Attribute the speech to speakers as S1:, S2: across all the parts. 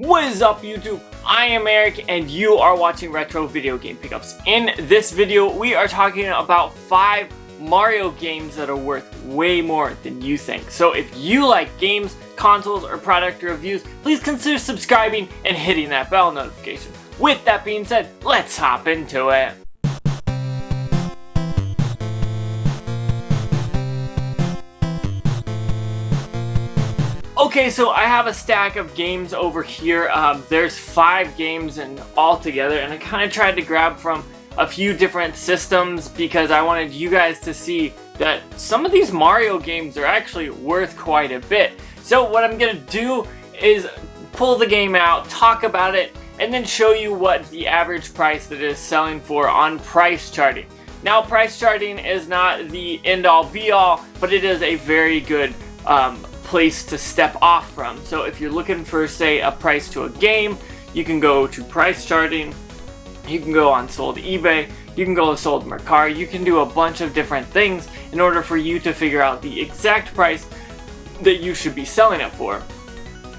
S1: What is up, YouTube? I am Eric and you are watching Retro Video Game Pickups. In this video, we are talking about 5 Mario games that are worth way more than you think. So if you like games, consoles, or product reviews, please consider subscribing and hitting that bell notification. With that being said, let's hop into it. Okay, so I have a stack of games over here. There's 5 games all together, and I kind of tried to grab from a few different systems because I wanted you guys to see that some of these Mario games are actually worth quite a bit. So what I'm gonna do is pull the game out, talk about it, and then show you what the average price that it is selling for on price charting. Now, price charting is not the end-all be-all, but it is a very good place to step off from. So if you're looking for, say, a price to a game, you can go to price charting, you can go on sold eBay, you can go to sold Mercari, you can do a bunch of different things in order for you to figure out the exact price that you should be selling it for.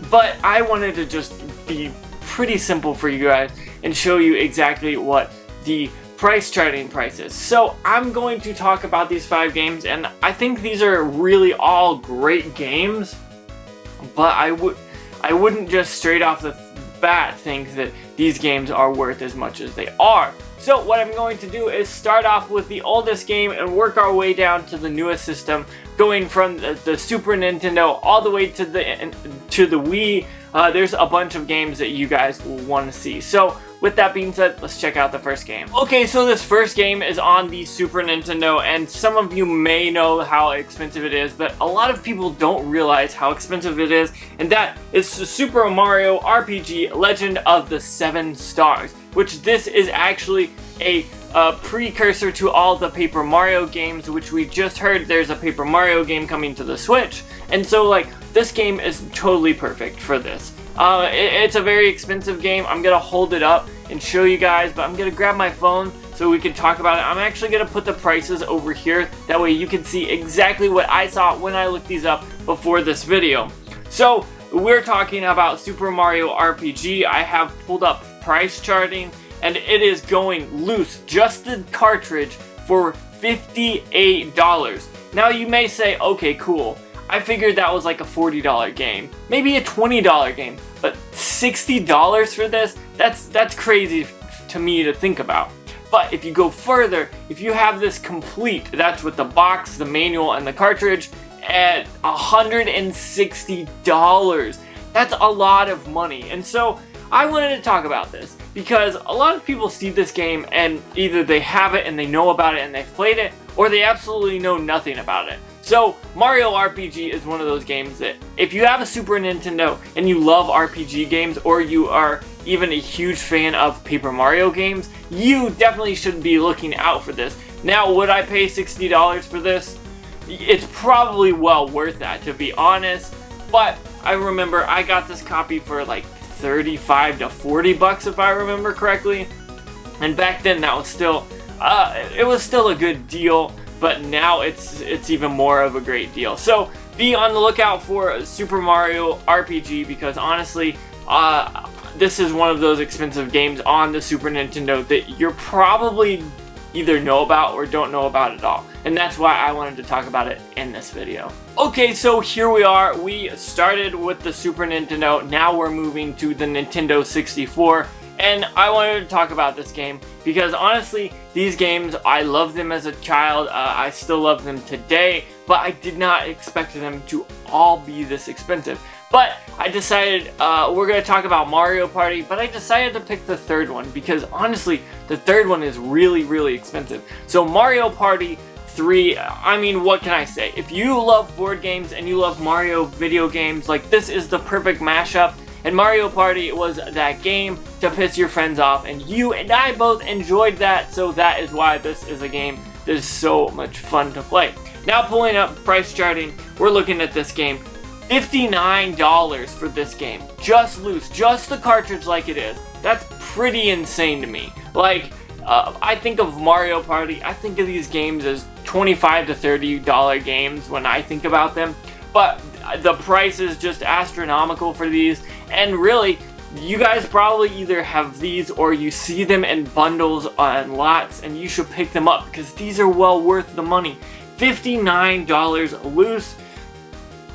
S1: But I wanted to just be pretty simple for you guys and show you exactly what the price charting prices. So I'm going to talk about these 5 games, and I think these are really all great games, but I wouldn't just straight off the bat think that these games are worth as much as they are. So what I'm going to do is start off with the oldest game and work our way down to the newest system, going from the Super Nintendo all the way to the Wii. There's a bunch of games that you guys will want to see. So with that being said, let's check out the first game. Okay, so this first game is on the Super Nintendo, and some of you may know how expensive it is, but a lot of people don't realize how expensive it is, and that is Super Mario RPG Legend of the 7 Stars, which this is actually a precursor to all the Paper Mario games, which we just heard there's a Paper Mario game coming to the Switch, and so like this game is totally perfect for this. It's a very expensive game. I'm gonna hold it up and show you guys, but I'm gonna grab my phone so we can talk about it. I'm actually gonna put the prices over here, that way you can see exactly what I saw when I looked these up before this video. So we're talking about Super Mario RPG. I have pulled up price charting, and it is going loose, just the cartridge, for $58. Now you may say, okay, cool, I figured that was like a $40 game, maybe a $20 game, but $60 for this, that's crazy to me to think about. But if you go further, if you have this complete, that's with the box, the manual, and the cartridge, at $160. That's a lot of money. And so I wanted to talk about this because a lot of people see this game and either they have it and they know about it and they've played it, or they absolutely know nothing about it. So Mario RPG is one of those games that if you have a Super Nintendo and you love RPG games, or you are even a huge fan of Paper Mario games, you definitely should be looking out for this. Now, would I pay $60 for this? It's probably well worth that, to be honest, but I remember I got this copy for like 35 to 40 bucks if I remember correctly, and back then that was still it was still a good deal, but now it's even more of a great deal. So be on the lookout for Super Mario RPG, because honestly this is one of those expensive games on the Super Nintendo that you're probably either know about or don't know about at all, and that's why I wanted to talk about it in this video. Okay, so here we are. We started with the Super Nintendo, now we're moving to the Nintendo 64, and I wanted to talk about this game because honestly, these games, I loved them as a child, I still love them today, but I did not expect them to all be this expensive. But I decided, we're going to talk about Mario Party, but I decided to pick the third one because honestly, the third one is really, really expensive. So Mario Party 3, I mean, what can I say? If you love board games and you love Mario video games, like this is the perfect mashup. And Mario Party was that game to piss your friends off, and you and I both enjoyed that, so that is why this is a game that is so much fun to play. Now pulling up price charting, we're looking at this game. $59 for this game, just loose, just the cartridge like it is. That's pretty insane to me. Like, I think of Mario Party, I think of these games as $25 to $30 games when I think about them, but the price is just astronomical for these, and really, You guys probably either have these or you see them in bundles on lots, and you should pick them up because these are well worth the money. $59 loose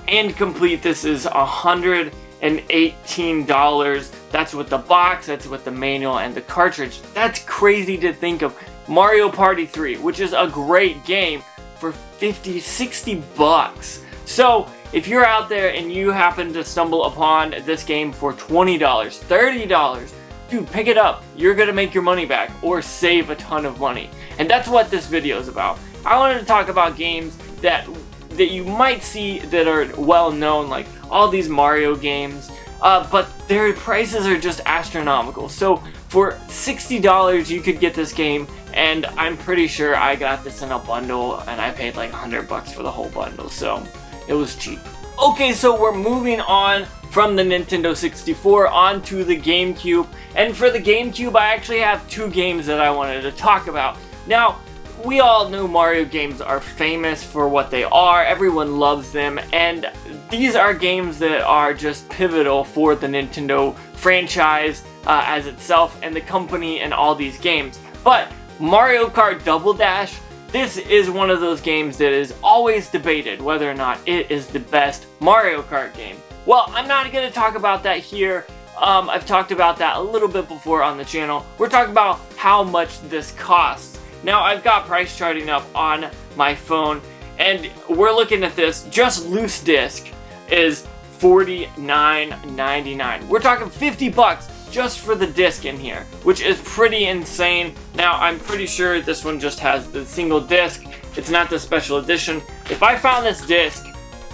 S1: and complete. This is $118. That's with the box, that's with the manual and the cartridge. That's crazy to think of. Mario Party 3, which is a great game, for 50, 60 bucks. So if you're out there and you happen to stumble upon this game for $20, $30, dude, pick it up. You're gonna make your money back or save a ton of money. And that's what this video is about. I wanted to talk about games that you might see that are well known, like all these Mario games, but their prices are just astronomical. So for $60 you could get this game, and I'm pretty sure I got this in a bundle and I paid like 100 bucks for the whole bundle, so it was cheap. Okay, so we're moving on from the Nintendo 64 onto the GameCube, and for the GameCube I actually have two games that I wanted to talk about. Now, we all know Mario games are famous for what they are, everyone loves them, and these are games that are just pivotal for the Nintendo franchise as itself and the company and all these games. But Mario Kart Double Dash, this is one of those games that is always debated whether or not it is the best Mario Kart game. Well, I'm not going to talk about that here. I've talked about that a little bit before on the channel. We're talking about how much this costs. Now, I've got price charting up on my phone, and we're looking at this. Just loose disc is $49.99. We're talking 50 bucks just for the disc in here, which is pretty insane. Now, I'm pretty sure this one just has the single disc. It's not the special edition. If I found this disc,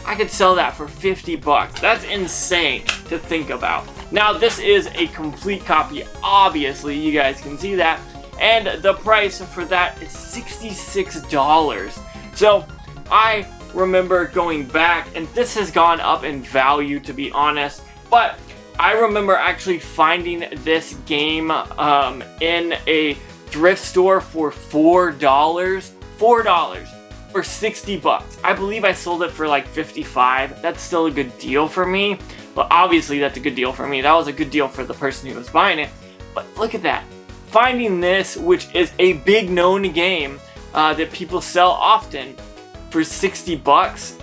S1: I could sell that for 50 bucks. That's insane to think about. Now, this is a complete copy. Obviously, you guys can see that. And the price for that is $66. So I remember going back, and this has gone up in value, to be honest, but I remember actually finding this game in a thrift store for $4 for 60 bucks. I believe I sold it for like 55. That's still a good deal for me, but obviously that's a good deal for me. That was a good deal for the person who was buying it. But look at that. Finding this, which is a big known game that people sell often, for 60 bucks,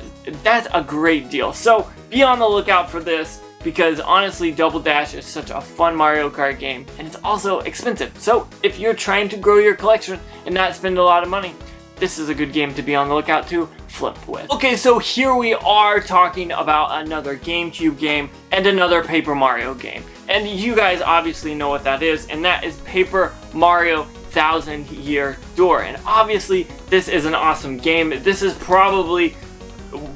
S1: that's a great deal. So be on the lookout for this, because honestly, Double Dash is such a fun Mario Kart game, and it's also expensive. So if you're trying to grow your collection and not spend a lot of money, this is a good game to be on the lookout to flip with. Okay, so here we are talking about another GameCube game and another Paper Mario game. And you guys obviously know what that is, and that is Paper Mario Thousand Year Door. And obviously, this is an awesome game. This is probably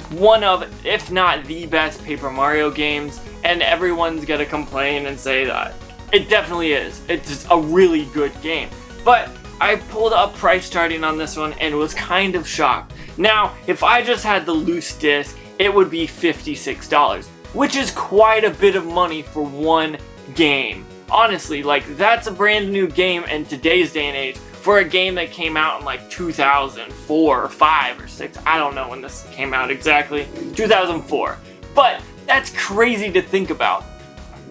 S1: one of, if not the best Paper Mario games, and everyone's gonna complain and say that. It definitely is. It's a really good game. But I pulled up price charting on this one and was kind of shocked. Now, if I just had the loose disc, it would be $56, which is quite a bit of money for one game. Honestly, like, that's a brand new game in today's day and age for a game that came out in like 2004 or 5 or 6. I don't know when this came out exactly. 2004. But that's crazy to think about.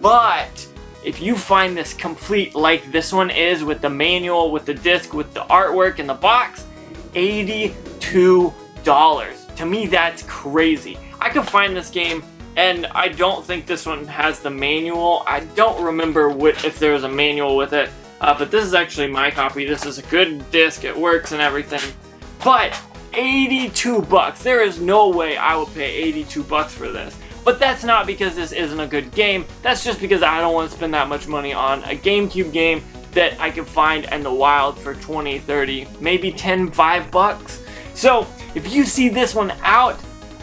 S1: But if you find this complete like this one is, with the manual, with the disc, with the artwork and the box, $82. To me, that's crazy. I could find this game, and I don't think this one has the manual. I don't remember if there was a manual with it, but this is actually my copy. This is a good disc, it works and everything. But 82 bucks, there is no way I will pay 82 bucks for this. But that's not because this isn't a good game, that's just because I don't want to spend that much money on a GameCube game that I can find in the wild for 20, 30, maybe 10, 5 bucks. So if you see this one out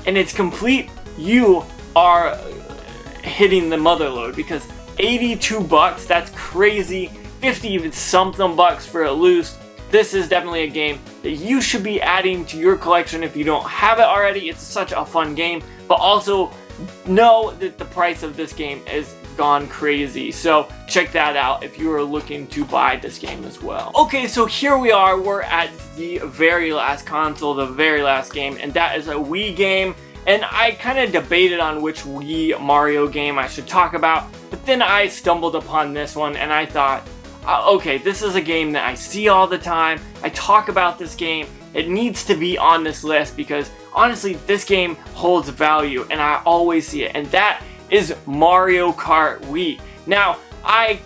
S1: and it's complete, you are hitting the mother load, because 82 bucks, that's crazy. 50 even something bucks for a loose. This is definitely a game that you should be adding to your collection if you don't have it already. It's such a fun game, but also know that the price of this game is gone crazy, so check that out if you are looking to buy this game as well. Okay, so here we are, we're at the very last console, the very last game, and that is a Wii game. And I kind of debated on which Wii Mario game I should talk about, but then I stumbled upon this one and I thought, okay, this is a game that I see all the time. I talk about this game. It needs to be on this list because honestly, this game holds value and I always see it. And that is Mario Kart Wii. Now, I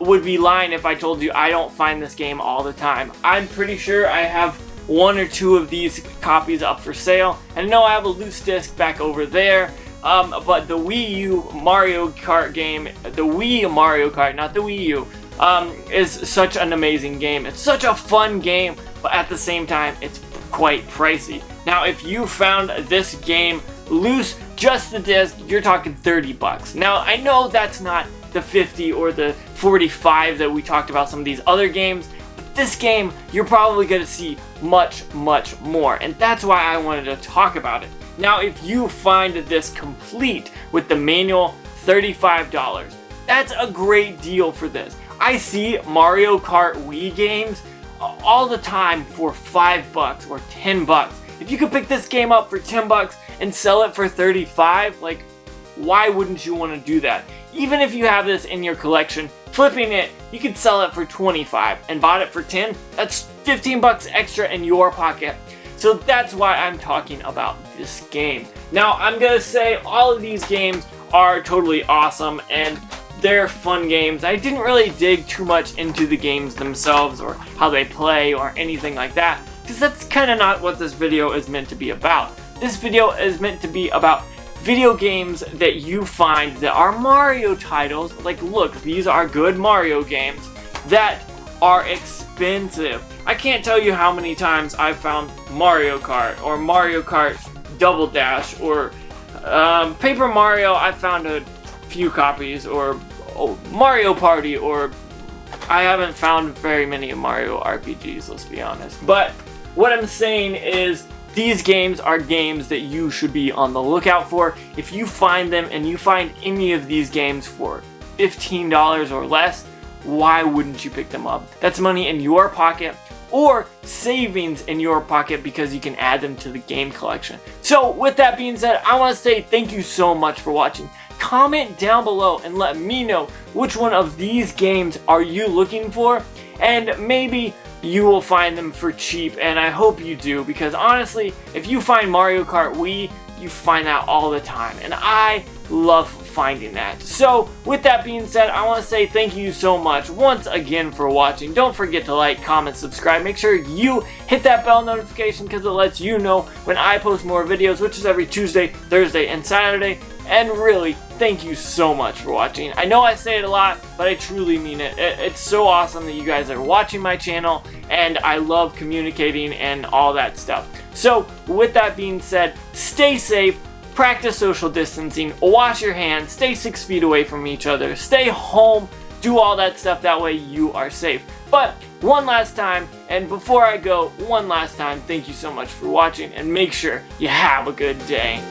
S1: would be lying if I told you I don't find this game all the time. I'm pretty sure I have 1 or 2 of these copies up for sale. And I know I have a loose disc back over there. But the Wii U Mario Kart game, the Wii Mario Kart, not the Wii U, is such an amazing game. It's such a fun game, but at the same time, it's quite pricey. Now, if you found this game loose, just the disc, you're talking 30 bucks. Now, I know that's not the 50 or the 45 that we talked about some of these other games, but this game, you're probably going to see much, much more, and that's why I wanted to talk about it. Now, if you find this complete with the manual, $35, that's a great deal for this. I see Mario Kart Wii games all the time for 5 bucks or 10 bucks. If you could pick this game up for 10 bucks and sell it for 35, like, why wouldn't you want to do that? Even if you have this in your collection, flipping it, you could sell it for 25 and bought it for 10. That's 15 bucks extra in your pocket. So that's why I'm talking about this game. Now, I'm gonna say all of these games are totally awesome and they're fun games. I didn't really dig too much into the games themselves or how they play or anything like that, because that's kind of not what this video is meant to be about. This video is meant to be about video games that you find that are Mario titles. Like, look, these are good Mario games that are expensive. I can't tell you how many times I've found Mario Kart or Mario Kart Double Dash or Paper Mario. I found a few copies, or Mario Party, or I haven't found very many Mario RPGs, let's be honest. But what I'm saying is these games are games that you should be on the lookout for. If you find them and you find any of these games for $15 or less, why wouldn't you pick them up? That's money in your pocket or savings in your pocket because you can add them to the game collection. So with that being said, I want to say thank you so much for watching. Comment down below and let me know which one of these games are you looking for, and maybe you will find them for cheap, and I hope you do, because honestly, if you find Mario Kart Wii, you find that all the time, and I love finding that. So with that being said, I want to say thank you so much once again for watching. Don't forget to like, comment, subscribe. Make sure you hit that bell notification because it lets you know when I post more videos, which is every Tuesday, Thursday, and Saturday. And really, thank you so much for watching. I know I say it a lot, but I truly mean it. It's so awesome that you guys are watching my channel, and I love communicating and all that stuff. So with that being said, stay safe, practice social distancing, wash your hands, stay 6 feet away from each other, stay home, do all that stuff, that way you are safe. But one last time, and before I go, one last time, thank you so much for watching, and make sure you have a good day.